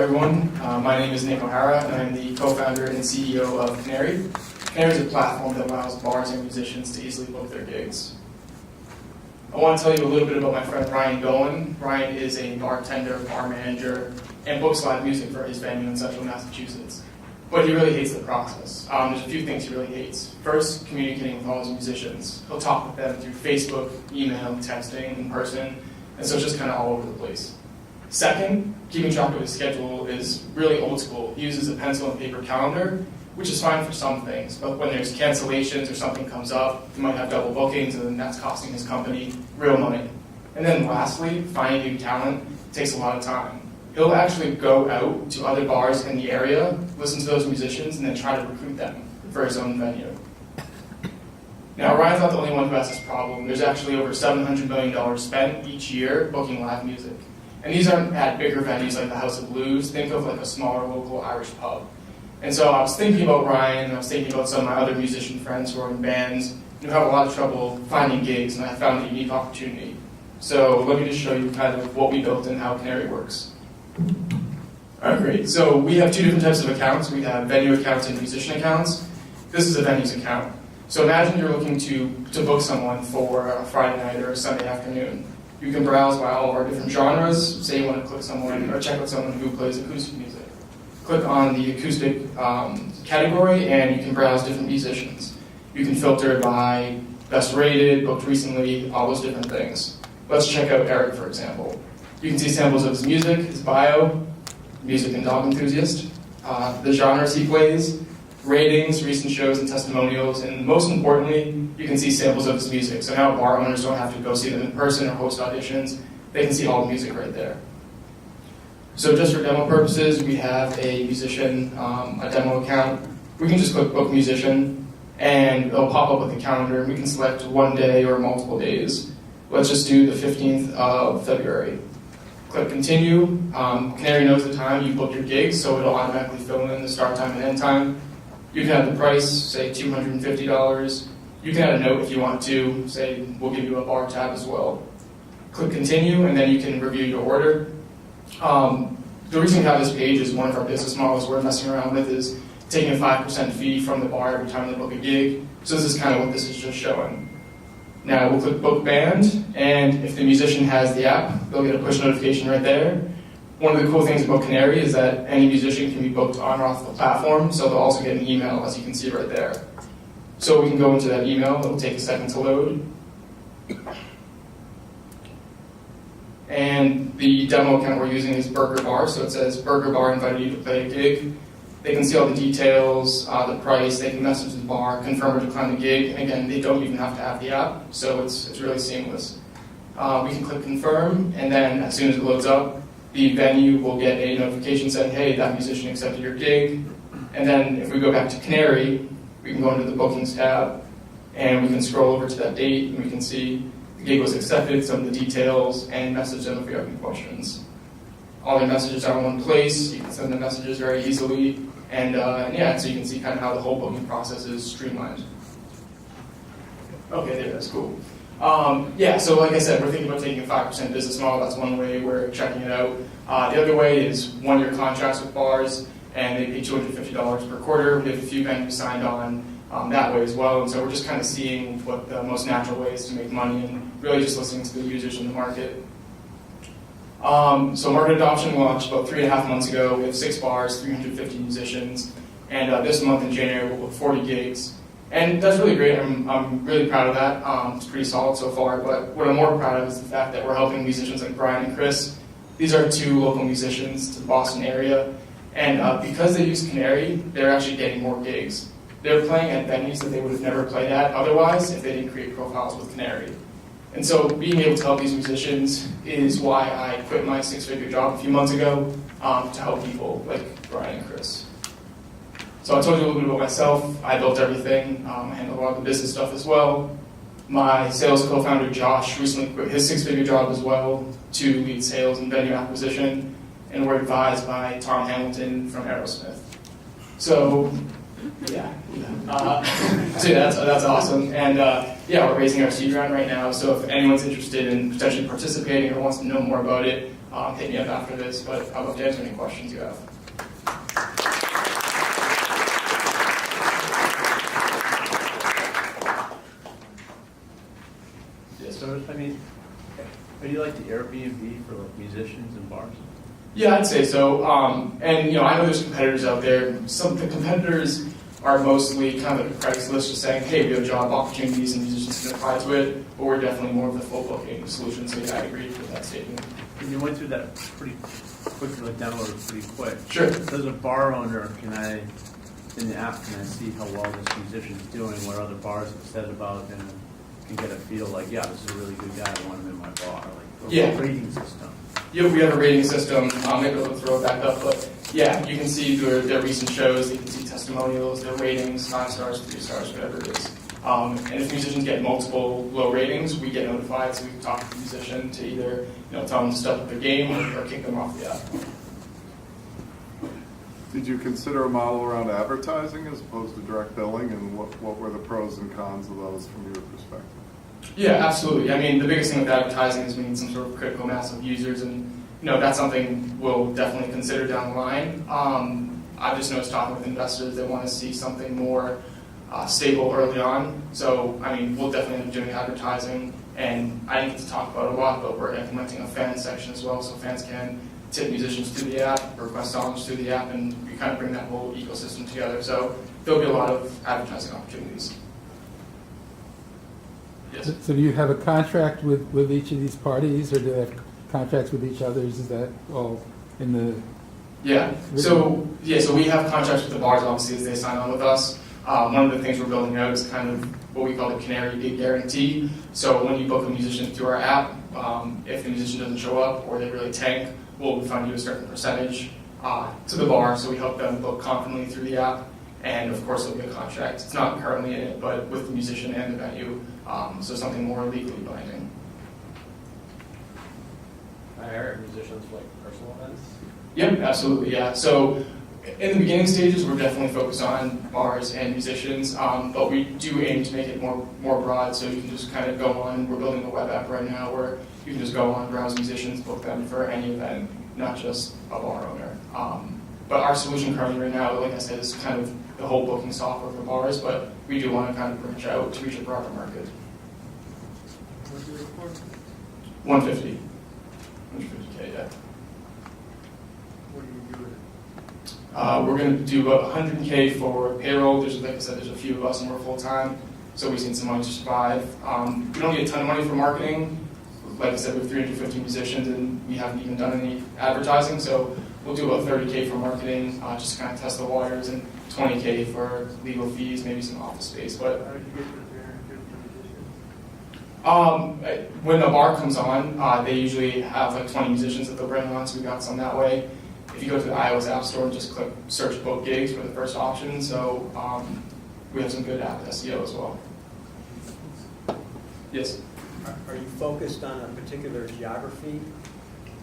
everyone. My name is Nick O'Hara, and I'm the co-founder and CEO of Canary. Canary is a platform that allows bars and musicians to easily book their gigs. I want to tell you a little bit about my friend Ryan Goen. Ryan is a bartender, bar manager, and books live music for his venue in central Massachusetts. But he really hates the process. There's a few things he really hates. First, communicating with all his musicians. He'll talk with them through Facebook, email, texting, in person, and so it's just kind of all over the place. Second, keeping track of his schedule is really old school. He uses a pencil and paper calendar, which is fine for some things, but when there's cancellations or something comes up, he might have double bookings, and then that's costing his company real money. And then lastly, finding new talent takes a lot of time. He'll actually go out to other bars in the area, listen to those musicians, and then try to recruit them for his own venue. Now, Ryan's not the only one who has this problem. There's actually over $700 million spent each year booking live music. And these aren't at bigger venues like the House of Blues. Think of like a smaller local Irish pub. And so I was thinking about Ryan, and I was thinking about some of my other musician friends who are in bands who have a lot of trouble finding gigs, and I found a unique opportunity. So let me just show you kind of what we built and how Canary works. All right, great. So we have two different types of accounts. We have venue accounts and musician accounts. This is a venues account. So imagine you're looking to book someone for a Friday night or a Sunday afternoon. You can browse by all of our different genres. Say you want to click someone or check out someone who plays acoustic music. Click on the acoustic category and you can browse different musicians. You can filter by best rated, booked recently, all those different things. Let's check out Eric, for example. You can see samples of his music, his bio, music and dog enthusiast, the genres he plays, ratings, recent shows and testimonials, and most importantly, you can see samples of his music. So now bar owners don't have to go see them in person or host auditions. They can see all the music right there. So just for demo purposes, we have a musician, a demo account. We can just click book musician, and it'll pop up with a calendar. We can select one day or multiple days. Let's just do the 15th of February. Click continue. Canary knows the time you booked your gigs, so it'll automatically fill in the start time and end time. You can add the price, say $250. You can add a note if you want to, say we'll give you a bar tab as well. Click continue, and then you can review your order. The reason we have this page is one of our business models we're messing around with is taking a 5% fee from the bar every time they book a gig. So this is kind of what this is just showing. Now we'll click book band, and if the musician has the app, they'll get a push notification right there. One of the cool things about Canary is that any musician can be booked on or off the platform, so they'll also get an email, as you can see right there. So we can go into that email. It'll take a second to load. And the demo account we're using is Burger Bar, so it says Burger Bar invited you to play a gig. They can see all the details, the price, they can message the bar, confirm or decline the gig, and again, they don't even have to have the app, so it's really seamless. We can click confirm, and then as soon as it loads up, the venue will get a notification saying, hey, that musician accepted your gig. And then if we go back to Canary, we can go into the bookings tab, and we can scroll over to that date, and we can see the gig was accepted, some of the details, and message them if we have any questions. All their messages are in one place. You can send them messages very easily. And yeah, so you can see kind of how the whole booking process is streamlined. Okay, there, that's cool. Yeah, so like I said, we're thinking about taking a 5% business model. That's one way we're checking it out. The other way is one-year contracts with bars, and they pay $250 per quarter. We have a few venues signed on that way as well. And so we're just kind of seeing what the most natural ways to make money and really just listening to the users in the market. So market adoption launched about 3.5 months ago. We have 6 bars, 350 musicians, and this month in January we'll have 40 gigs. And that's really great. I'm really proud of that. It's pretty solid so far, but what I'm more proud of is the fact that we're helping musicians like Brian and Chris. These are 2 local musicians to the Boston area, and because they use Canary, they're actually getting more gigs. They're playing at venues that they would have never played at otherwise if they didn't create profiles with Canary. And so being able to help these musicians is why I quit my 6-figure job a few months ago to help people like Brian and Chris. So I told you a little bit about myself. I built everything. I handle a lot of the business stuff as well. My sales co-founder Josh recently quit his 6-figure job as well to lead sales and venue acquisition, and we're advised by Tom Hamilton from Aerosmith. So yeah, that's awesome. And yeah, we're raising our seed round right now. So if anyone's interested in potentially participating or wants to know more about it, hit me up after this, but I'd love to answer any questions you have. So, I mean, are you like the Airbnb for like musicians and bars? Yeah, I'd say so. And I know there's competitors out there. Some of the competitors are mostly kind of like a Craigslist, just saying, hey, we have job opportunities and musicians can apply to it. But we're definitely more of the full booking solution. So yeah, I agree with that statement. And you went through that pretty quickly, like downloaded pretty quick. Sure. So as a bar owner, in the app, can I see how well this musician's doing, what other bars have said about him, and get a feel like, yeah, this is a really good guy, I want him in my bar. Like, Yeah. Rating system. Yeah, we have a rating system. Maybe I'll throw it back up, but yeah, you can see their recent shows, you can see testimonials, their ratings, 5 stars, 3 stars, whatever it is. And if musicians get multiple low ratings, we get notified, so we can talk to the musician to either tell them to step up their game or kick them off the app. Did you consider a model around advertising as opposed to direct billing, and what were the pros and cons of those from your perspective? Yeah, absolutely. I mean, the biggest thing with advertising is we need some sort of critical mass of users, and that's something we'll definitely consider down the line. I've just noticed talking with investors, they want to see something more stable early on. So, I mean, we'll definitely end up doing advertising, and I didn't get to talk about it a lot, but we're implementing a fan section as well, so fans can tip musicians through the app, request songs through the app, and we kind of bring that whole ecosystem together. So there'll be a lot of advertising opportunities. Yes. So do you have a contract with each of these parties, or do they have contracts with each other? Is that all in the... Yeah. So we have contracts with the bars, obviously, as they sign on with us. One of the things we're building out is kind of what we call the Canary gig guarantee. So when you book a musician through our app, if the musician doesn't show up or they really tank, we'll refund you a certain percentage to the bar. So we help them book confidently through the app. And of course, there'll be a contract. It's not currently in it, but with the musician and the venue, so something more legally binding. I hire musicians for like personal events. Yep, absolutely, yeah. So in the beginning stages, we're definitely focused on bars and musicians, but we do aim to make it more broad, so you can just kind of go on. We're building a web app right now where you can just go on, browse musicians, book them for any event, not just a bar owner. But our solution currently right now, like I said, is kind of the whole booking software for bars, but we do want to kind of branch out to reach a broader market. What do you look for? 150. 150K, yeah. What do you do with it? We're going to do about 100K for payroll. Like I said, there's a few of us and we're full-time, so we need some money to survive. We don't need a ton of money for marketing. Like I said, we have 350 musicians and we haven't even done any advertising, so we'll do about 30K for marketing, just to kind of test the waters, and 20K for legal fees, maybe some office space. But How did you get the 350 musicians? when a bar comes on, they usually have like 20 musicians that they'll bring on, so we got some that way. If you go to the iOS App Store and just click search book gigs for the first option, so we have some good app SEO as well. Yes? Are you focused on a particular geography?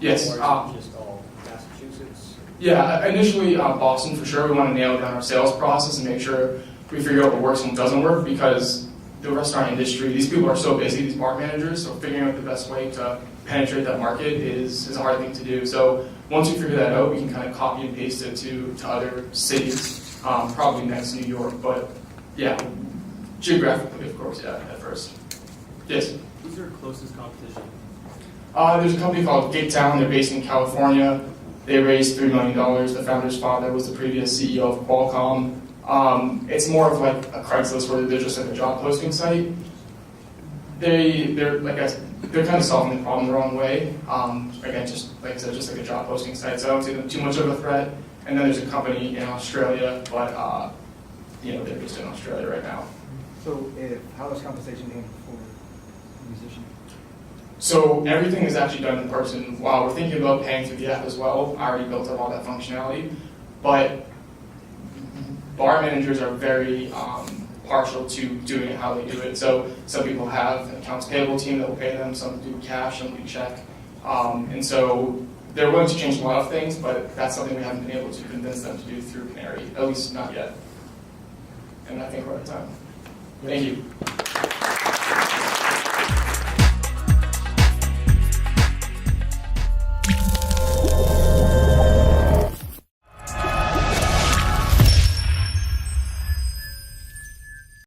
Yes. Or is it just all Massachusetts? Yeah, initially Boston for sure. We want to nail down our sales process and make sure we figure out what works and what doesn't work, because the restaurant industry, these people are so busy, these bar managers, so figuring out the best way to penetrate that market is a hard thing to do. So once we figure that out, we can kind of copy and paste it to other cities, probably next New York, but yeah, geographically, of course, yeah, at first. Yes? Who's your closest competition? There's a company called Gig Town. They're based in California. They raised $3 million. The founder's father was the previous CEO of Qualcomm. It's more of like a Craigslist where they're just like a job posting site. They're kind of solving the problem the wrong way. Again, just like I said, just like a job posting site. So I don't see them too much of a threat. And then there's a company in Australia, but they're just in Australia right now. So how is compensation handled for a musician? So everything is actually done in person. While we're thinking about paying through the app as well, I already built up all that functionality. But bar managers are very partial to doing it how they do it. So some people have an accounts payable team that will pay them, some do cash, some do check. And so they're willing to change a lot of things, but that's something we haven't been able to convince them to do through Canary, at least not yet. And I think we're out of time. Thank you.